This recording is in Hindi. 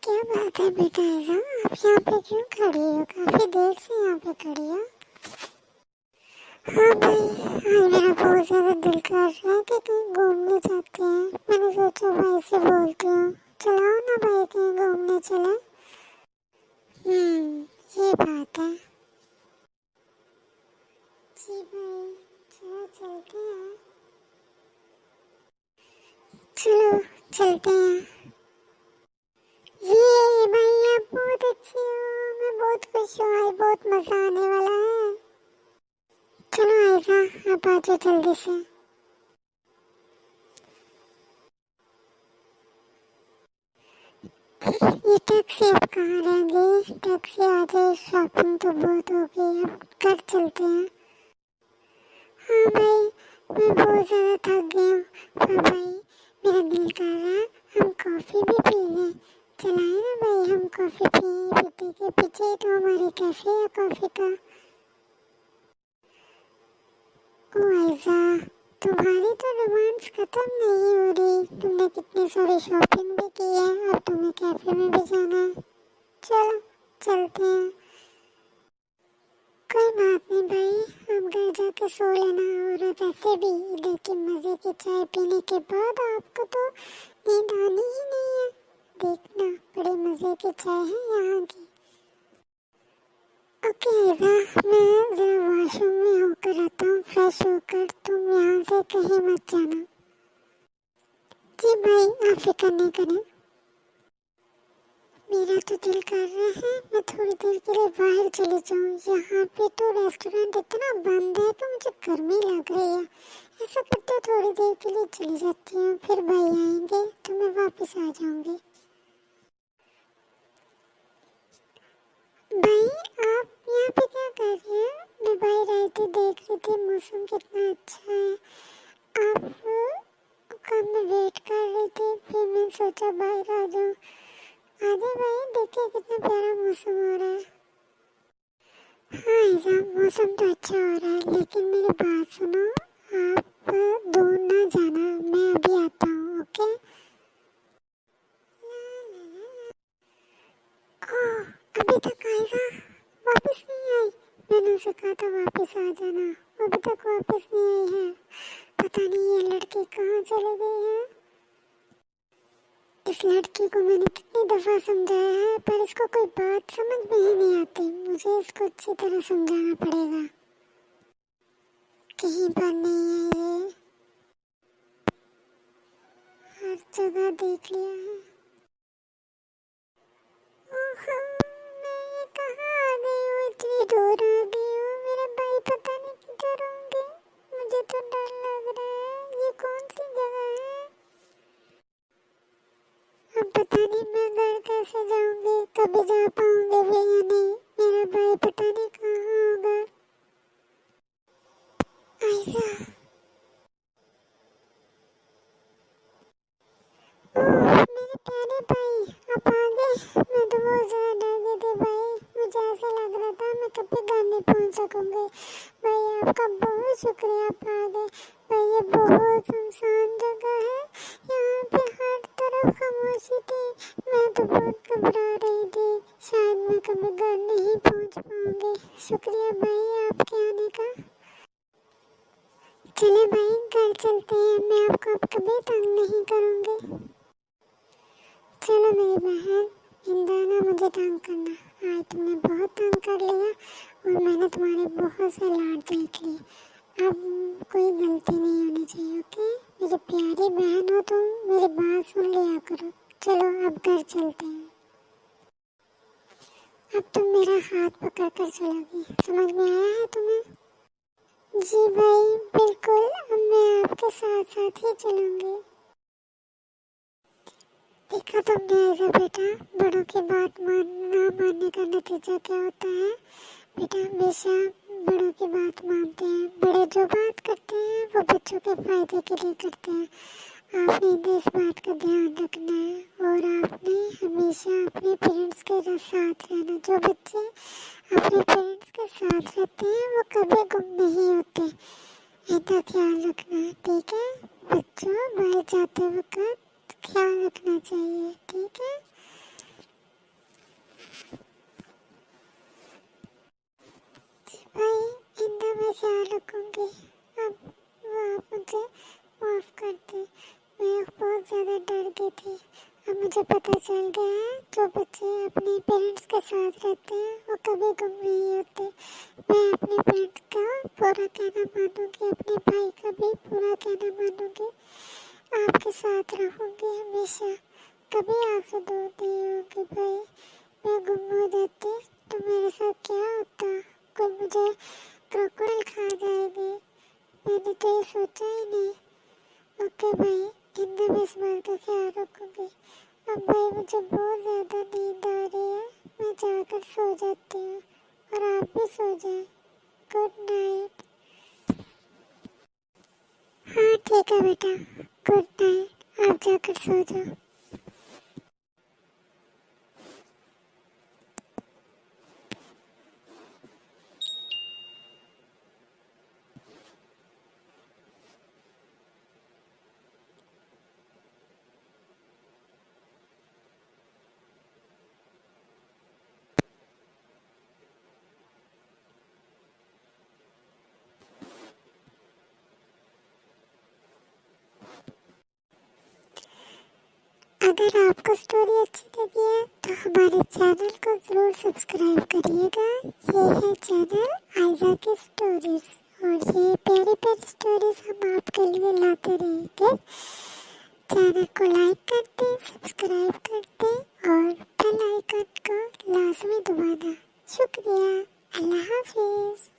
क्या बात है बेटा ऐसा, आप यहाँ पे क्यों खड़ी हो? काफी देर से यहाँ पे खड़ी हो। हाँ भाई, आज मेरा बहुत ज्यादा दिल कर रहा है कि कहीं घूमने जाते हैं। मैंने सोचा भाई से बोलती हूँ, चलाओ ना भाई कहीं घूमने चले। ये बात है। जी भाई, चलो चलते हैं। चलो चलते हैं। ये भाई आप बहुत अच्छे हो, मैं बहुत खुश हूँ, आज बहुत मजा आने वाला है। चलो ऐसा आप आ जाओ जल्दी से। ये टैक्सी अब कहाँ रहेंगे? टैक्सी आ जाए, शॉपिंग तो बहुत हो गई, अब घर चलते हैं। हाँ भाई, मैं बहुत ज़्यादा थक गई हूँ, पर भाई मेरा दिल कर रहा है हम कॉफ़ी भी पी लें। चलाए ना भाई, हम कॉफ़ी पीते के पीछे तो हमारे कैफ़े है कॉफ़ी का। ओ ऐसा, तुम्हारी तो रोमांस खत्म नहीं हो रही। तुमने कितनी सारी शॉपिंग भी की है, अब तुम्हें कैफ़े में भी जाना है। चलो चलते हैं। कोई बात नहीं भाई, आप घर जाके सो लेना। और वैसे भी इधर की मजे की चाय पीने के बाद आपको तो नींद आनी ही नहीं है। देखना, बड़े मजे की चाय है यहाँ की। ओके ऐसा, मैं जरा वॉशरूम में होकर आता हूँ, फ्रेश होकर। तुम यहाँ से कहीं मत जाना। जी भाई, आप फिक्र नहीं करें। मेरा तो दिल कर रहा है मैं थोड़ी देर के लिए बाहर चली जाऊं। यहाँ पे तो रेस्टोरेंट इतना बंद है कि मुझे गर्मी लग रही है। ऐसा करते हो थोड़ी देर के लिए चली जाती हूँ, फिर भाई आएंगे तो मैं वापस आ जाऊंगी। भाई आप यहाँ पे क्या कर रहे हैं? मैं बाहर आई थी, देख रही थी मौसम कितना अच्छा है। आप कब मैं वेट कर रही थी, फिर मैंने सोचा बाहर आ जाऊँ। आजा भाई, देखिए कितना प्यारा मौसम हो रहा है। हाँ ऐसा मौसम तो अच्छा हो रहा है, लेकिन मेरी बात सुनो। आप दूर ना जाना, मैं अभी आता हूँ। ओके। ओह, अभी तक आएगा, वापस नहीं आई। मैंने उसे कहा था वापस आ जाना, अभी तक वापस नहीं आई है। पता नहीं ये लड़की कहाँ चली गई है। इस लड़की को मैंने कितनी दफा समझाया है, पर इसको कोई बात समझ में ही नहीं आती। मुझे इसको अच्छी तरह समझाना पड़ेगा। कहीं पर नहीं है ये, हर जगह देख लिया है। ओहो, मैं ये कहाँ आ गई हूँ? इतनी दूर आ गई हूँ। मेरे भाई पता नहीं किधर होंगे। मुझे तो डर लग रहा है। ये कौन सी जगह है? अब पता नहीं मैं घर कैसे जाऊंगी, कभी जा पाऊंगी भी या नहीं। मेरा भाई पता नहीं कहाँ होगा। ऐसा, ओह मेरे प्यारे भाई, आप आ गए। मैं तो बहुत ज्यादा डर गई थी भाई। मुझे ऐसा लग रहा था मैं कभी घर नहीं पहुंच सकूंगी। भाई आपका बहुत शुक्रिया, आप आ गए। भाई ये बहुत सुनसान जगह है, यहाँ पे हर तरफ खामोशी थी। मैं तो बहुत घबरा रही थी, शायद मैं कभी घर नहीं पहुंच पाऊंगी। शुक्रिया भाई आपके आने का। चले भाई घर चलते हैं, मैं आपको अब कभी तंग नहीं करूंगी। चलो मेरी बहन, इंदाना मुझे तंग करना। आज तुमने बहुत तंग कर लिया और मैंने तुम्हारे बहुत से लाड देख लिए। अब कोई गलती नहीं होनी चाहिए। ओके मेरी प्यारी बहन हो तुम, मेरी बात सुन लिया करो। चलो अब घर चलते हैं। अब तुम मेरा हाथ पकड़ कर चलोगी, समझ में आया है तुम्हें? जी भाई बिल्कुल, अब मैं आपके साथ साथ ही चलूंगी। देखा तुमने ऐसा बेटा, बड़ों की बात मानना मानने का नतीजा क्या होता है। बेटा हमेशा बड़ों की बात मानते हैं। बड़े जो बात करते हैं वो बच्चों के फायदे के लिए करते हैं। आपने इस बात का ध्यान रखना है और आपने हमेशा अपने पेरेंट्स के साथ रहना। जो बच्चे अपने पेरेंट्स के साथ रहते हैं वो कभी गुम नहीं होते। इतना ख्याल रखना, ठीक है बच्चों? बाहर जाते वक्त ख्याल रखना चाहिए, ठीक है? मुझे पता चल गया है जो बच्चे अपने पेरेंट्स के साथ रहते हैं वो कभी गुम नहीं होते। मैं अपने पेरेंट्स का पूरा कहना मानूंगी, अपने भाई का भी पूरा कहना मानूंगी। आपके साथ रहूंगी हमेशा, कभी आपसे दूर नहीं होंगी भाई। मैं गुम हो जाती तो मेरे साथ क्या होता? कोई मुझे क्रोकोडाइल खा जाएगी, मैंने तो ये सोचा ही नहीं। ओके भाई, हिंदी में इस बात का ख्याल रखूंगी। अब भाई मुझे बहुत ज़्यादा नींद आ रही है, मैं जाकर सो जाती हूँ और आप भी सो जाएं। Good night. हाँ ठीक है बेटा, गुड नाइट, आप जाकर सो जाओ। अगर आपको स्टोरी अच्छी लगी है तो हमारे चैनल को ज़रूर सब्सक्राइब करिएगा। ये है चैनल आयजा की स्टोरीज और ये प्यारी प्यारी स्टोरीज हम आपके लिए लाते रहेंगे। चैनल को लाइक कर दें, सब्सक्राइब कर दें और बेल आइकन को लाजमी दबाना। शुक्रिया। अल्लाह हाफिज़।